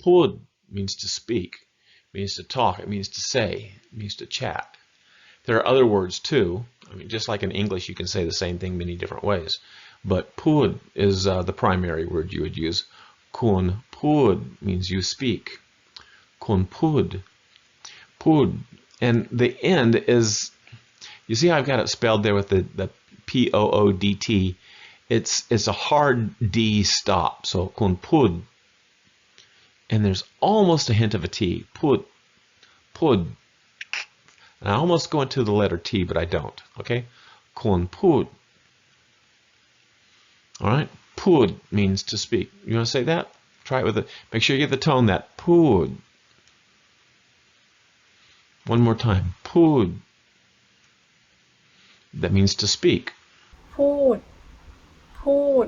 Pud means to speak, means to talk, it means to say, it means to chat. There are other words too. I mean, just like in English, you can say the same thing many different ways. But pud is the primary word you would use. Kun pud means you speak. Kun pud. Pud. And the end is, you see how I've got it spelled there with the P-O-O-D-T. It's a hard D stop. So kun pud. And there's almost a hint of a T. Pud. Pud. And I almost go into the letter T, but I don't. Okay? Kun pud. All right? Pud means to speak. You want to say that? Try it with it. Make sure you get the tone that. Pud. One more time. Pud. That means to speak. พูดพูด